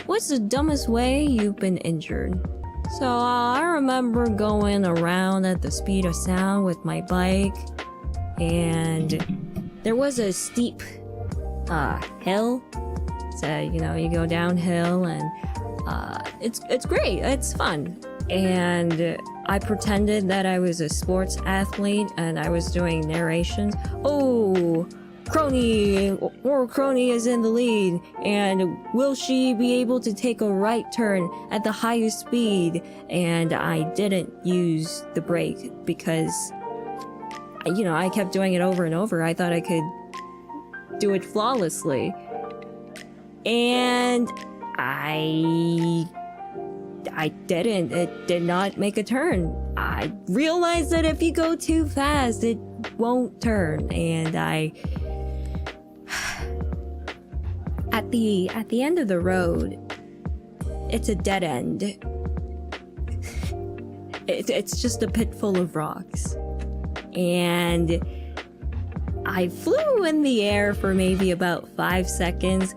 What's the dumbest way you've been injured? So I remember going around at the speed of sound with my bike, and there was a steep hill. So you go downhill, and it's great. It's fun. And I pretended that I was a sports athlete, and I was doing narrations. Oh, Ouro Kronii is in the lead, and will she be able to take a right turn at the highest speed? And I didn't use the brake because, I kept doing it over and over. I thought I could do it flawlessly. And I didn't. It did not make a turn. I realized that if you go too fast, it won't turn, and at the end of the road, it's a dead end. It's just a pit full of rocks. And I flew in the air for maybe about 5 seconds.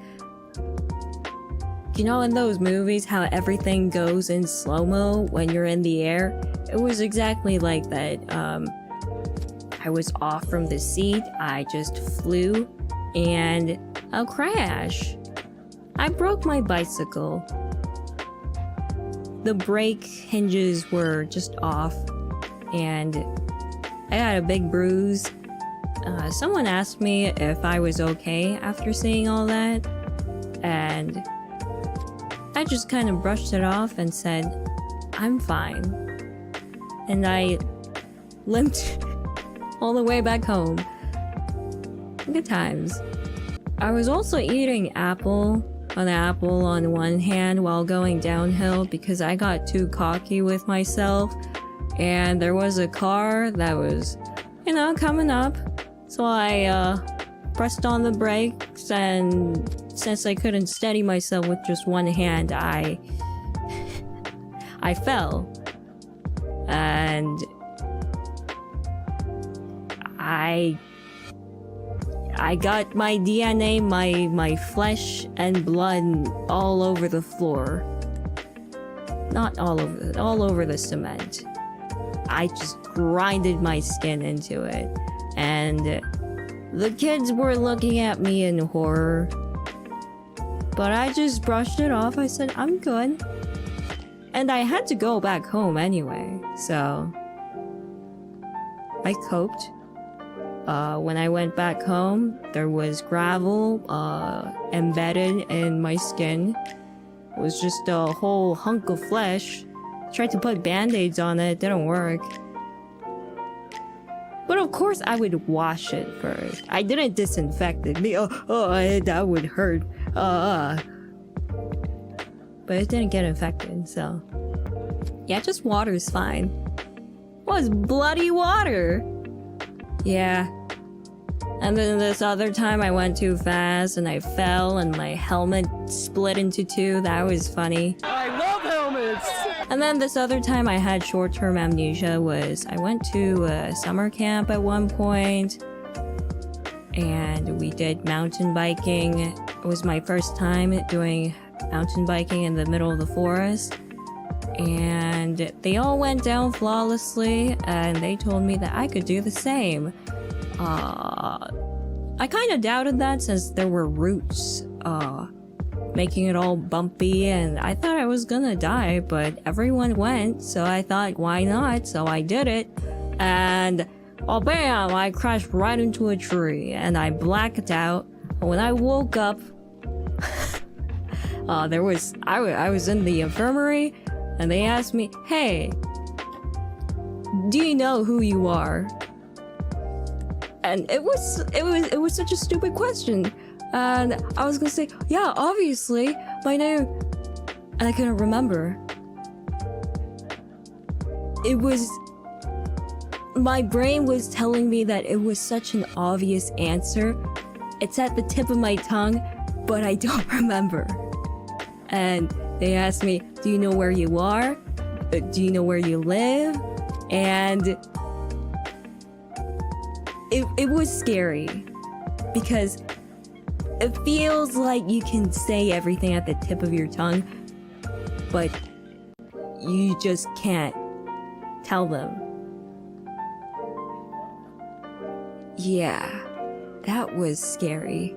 In those movies, how everything goes in slow-mo when you're in the air? It was exactly like that. I was off from the seat, I just flew, and a crash. I broke my bicycle. The brake hinges were just off, and I got a big bruise. Someone asked me if I was okay after seeing all that, and I just kind of brushed it off and said, I'm fine. And I limped all the way back home. Good times. I was also eating an apple on one hand while going downhill because I got too cocky with myself, and there was a car that was, coming up. So I pressed on the brakes, and since I couldn't steady myself with just one hand, I fell. And I got my DNA, my flesh and blood all over the floor. Not all over the cement. I just grinded my skin into it. And the kids were looking at me in horror. But I just brushed it off. I said, I'm good. And I had to go back home anyway, so I coped. When I went back home, there was gravel embedded in my skin. It was just a whole hunk of flesh. Tried to put band-aids on it, didn't work. But of course I would wash it first. I didn't disinfect it. That would hurt. But it didn't get infected, so yeah, just water's fine. What was bloody water? Yeah. And then this other time I went too fast and I fell and my helmet split into two. That was funny. I love helmets! And then this other time I had short-term amnesia was I went to a summer camp at one point and we did mountain biking. It was my first time doing mountain biking in the middle of the forest. And they all went down flawlessly and they told me that I could do the same. I kind of doubted that since there were roots making it all bumpy and I thought I was gonna die, but everyone went, so I thought why not, so I did it. And bam, I crashed right into a tree and I blacked out. When I woke up, I was in the infirmary and they asked me, hey, do you know who you are? And it was such a stupid question. And I was gonna say, yeah, obviously, my name, and I couldn't remember. My brain was telling me that it was such an obvious answer. It's at the tip of my tongue, but I don't remember. And they asked me, do you know where you are? Do you know where you live? And it was scary because It feels like you can say everything at the tip of your tongue, but you just can't tell them. Yeah, that was scary.